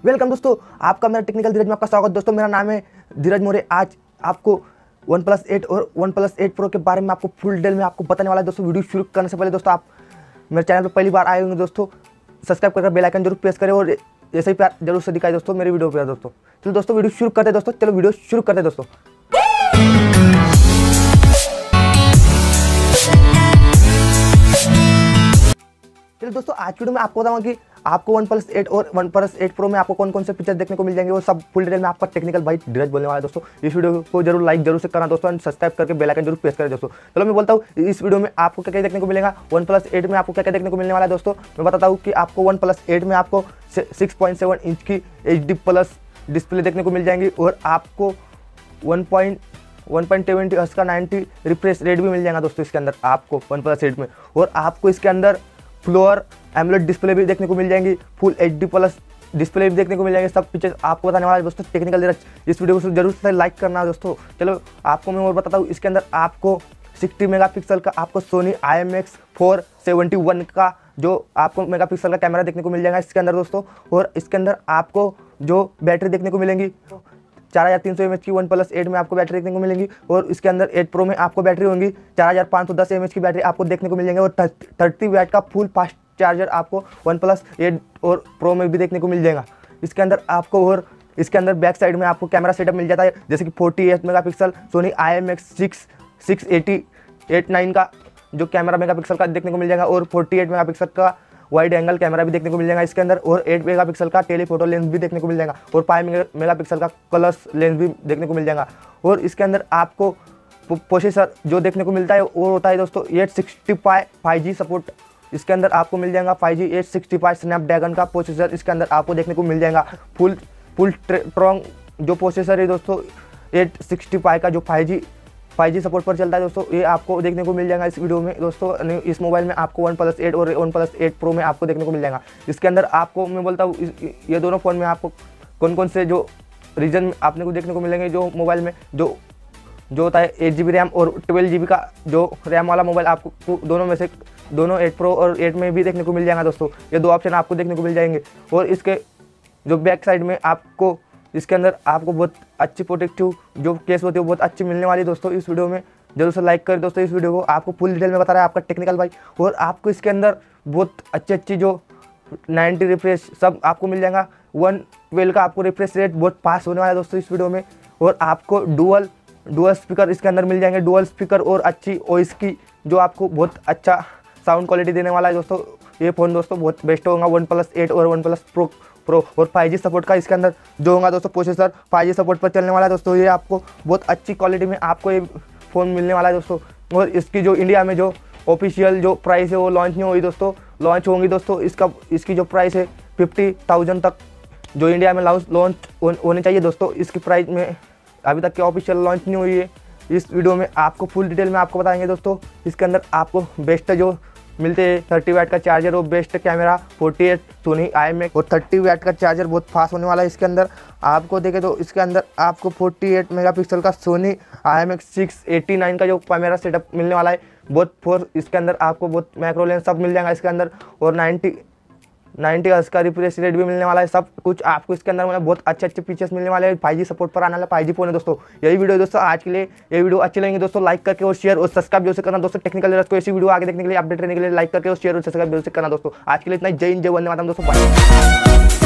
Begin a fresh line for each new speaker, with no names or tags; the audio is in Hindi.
वेलकम दोस्तों, आपका मेरा टेक्निकल धीरज में आपका स्वागत। दोस्तों मेरा नाम है धीरज मोरे। आज आपको OnePlus 8 और OnePlus 8 Pro के बारे में आपको फुल डिटेल में आपको बताने वाला है। दोस्तों वीडियो शुरू करने से पहले दोस्तों आप मेरे चैनल पर पहली बार आए होंगे दोस्तों, सब्सक्राइब करके बेल आइकन जरूर प्रेस करें और ऐसे ही प्यार जरूर से दिखाए दोस्तों मेरे वीडियो पर। दोस्तों चलो दोस्तों वीडियो शुरू करते हैं। चलो वीडियो शुरू करते हैं दोस्तों। चलिए दोस्तों आज वीडियो में आपको बताऊंगा कि आपको OnePlus 8 और OnePlus 8 Pro में आपको कौन कौन से फीचर देखने को मिल जाएंगे और सब फुल डिटेल में आपका टेक्निकल भाई धीरज बोलने वाला है। दोस्तों इस वीडियो को जरूर लाइक जरूर से करना दोस्तों, सब्सक्राइब करके बेल आइकन जरूर प्रेस करें दोस्तों। चलो मैं बोलता हूँ इस वीडियो में आपको क्या क्या देखने को मिलेगा, OnePlus 8 में आपको क्या क्या देखने को मिलने वाला है। दोस्तों मैं बताता हूँ कि आपको OnePlus 8 में आपको 6.7 इंच की HD+ डिस्प्ले देखने को मिल जाएंगी और आपको 1.70 हर्ट्ज का 90 रिफ्रेश रेट भी मिल जाएगा दोस्तों इसके अंदर आपको OnePlus 8 में। और आपको इसके अंदर फ्लोर एमोलेड डिस्प्ले भी देखने को मिल जाएंगी, फुल HD+ डिस्प्ले भी देखने को मिल जाएंगे। सब फीचर्स आपको बताने वाला है दोस्तों टेक्निकल धीरज। इस वीडियो को जरूर से लाइक करना दोस्तों। चलो आपको मैं और बताता हूँ, इसके अंदर आपको 60 मेगापिक्सल का आपको सोनी IMX471 का जो आपको मेगापिक्सल का कैमरा देखने को मिल जाएगा इसके अंदर दोस्तों। और इसके अंदर आपको जो बैटरी देखने को मिलेंगी 4300 mAh की OnePlus 8 में आपको बैटरी देखने को मिलेंगी और इसके अंदर 8 Pro में आपको बैटरी होंगी 4510 mAh की बैटरी आपको देखने को मिल जाएंगे और 30 वाट का फुल फास्ट चार्जर आपको OnePlus 8 और Pro में भी देखने को मिल जाएगा इसके अंदर आपको। और इसके अंदर बैक साइड में आपको कैमरा सेटअप मिल जाता है, जैसे कि 48 मेगापिक्सल सोनी IMX689 का जो कैमरा मेगापिक्सल का देखने को मिल जाएगा और 48 मेगापिक्सल का वाइड एंगल कैमरा भी देखने को मिल जाएगा इसके अंदर और 8 मेगापिक्सल का टेलीफोटो लेंस भी देखने को मिल जाएगा और 5 मेगापिक्सल का कलर्स लेंस भी देखने को मिल जाएगा। और इसके अंदर आपको प्रोसेसर जो देखने को मिलता है वो होता है दोस्तों 865 5G सपोर्ट इसके अंदर आपको मिल जाएगा। 5G 865 स्नैपड्रैगन का प्रोसेसर इसके अंदर आपको देखने को मिल जाएगा। फुल स्ट्रॉन्ग जो प्रोसेसर है दोस्तों 865 का जो 5G सपोर्ट पर चलता है दोस्तों, ये आपको देखने को मिल जाएगा इस वीडियो में दोस्तों। इस मोबाइल में आपको OnePlus 8 और OnePlus 8 Pro में आपको देखने को मिल जाएगा। इसके अंदर आपको मैं बोलता हूँ ये दोनों फ़ोन में आपको कौन कौन से जो रीजन आपने को देखने को मिलेंगे। जो मोबाइल में जो होता है 8GB रैम और 12GB का जो रैम वाला मोबाइल आपको दोनों में से दोनों 8 Pro और 8 में भी देखने को मिल जाएगा दोस्तों। ये दो ऑप्शन आपको देखने को मिल जाएंगे। और इसके जो बैक साइड में आपको इसके अंदर आपको बहुत अच्छी प्रोटेक्टिव जो केस होती है वो बहुत अच्छी मिलने वाली है दोस्तों। इस वीडियो में जरूर से लाइक करें दोस्तों। इस वीडियो को आपको फुल डिटेल में बता रहा है आपका टेक्निकल भाई। और आपको इसके अंदर बहुत अच्छी जो 90 रिफ्रेश सब आपको मिल जाएगा। 112 का आपको रिफ्रेश रेट बहुत फास्ट होने वाला है दोस्तों इस वीडियो में। और आपको डुअल स्पीकर इसके अंदर मिल जाएंगे, डुअल स्पीकर और अच्छी वॉइस की जो आपको बहुत अच्छा साउंड क्वालिटी देने वाला है दोस्तों। ये फ़ोन दोस्तों बहुत बेस्ट होगा OnePlus 8 और OnePlus Pro और 5G सपोर्ट का इसके अंदर जो होगा दोस्तों प्रोसेसर 5G सपोर्ट पर चलने वाला है दोस्तों। ये आपको बहुत अच्छी क्वालिटी में आपको ये फ़ोन मिलने वाला है दोस्तों। और इसकी जो इंडिया में जो ऑफिशियल जो प्राइस है वो लॉन्च नहीं हुई दोस्तों, लॉन्च होंगी दोस्तों। इसकी जो प्राइस है 50,000 तक जो इंडिया में लॉन्च होने चाहिए दोस्तों। इसकी प्राइस में अभी तक की ऑफिशियल लॉन्च नहीं हुई है। इस वीडियो में आपको फुल डिटेल में आपको बताएंगे दोस्तों। इसके अंदर आपको बेस्ट जो मिलते हैं 30 वाट का चार्जर और बेस्ट कैमरा 48 सोनी IMX और 30 वाट का चार्जर बहुत फास्ट होने वाला है इसके अंदर। आपको देखें तो इसके अंदर आपको 48 मेगापिक्सल का सोनी IMX689 का जो कैमरा सेटअप मिलने वाला है बहुत इसके अंदर आपको बहुत मैक्रो लेंस सब मिल जाएगा इसके अंदर और 90 हर्ट्ज का रिफ्रेश रेट भी मिलने वाला है। सब कुछ आपको इसके अंदर मतलब बहुत अच्छे फीचर्स मिलने वाले हैं। 5G सपोर्ट पर आने वाला 5G फोन है दोस्तों। यही वीडियो दोस्तों आज के लिए। ये वीडियो अच्छी लगेंगे दोस्तों लाइक करके और शेयर और सब्सक्राइब जैसे करना दोस्तों। टेक्निकल धीरज को ऐसी वीडियो आगे देखने के लिए अपडेट रहने के लिए लाइक करके और शेयर और सब्सक्राइब जैसे करना दोस्तों। आज के लिए इतना जय हिंद जय वंदे मातरम दोस्तों।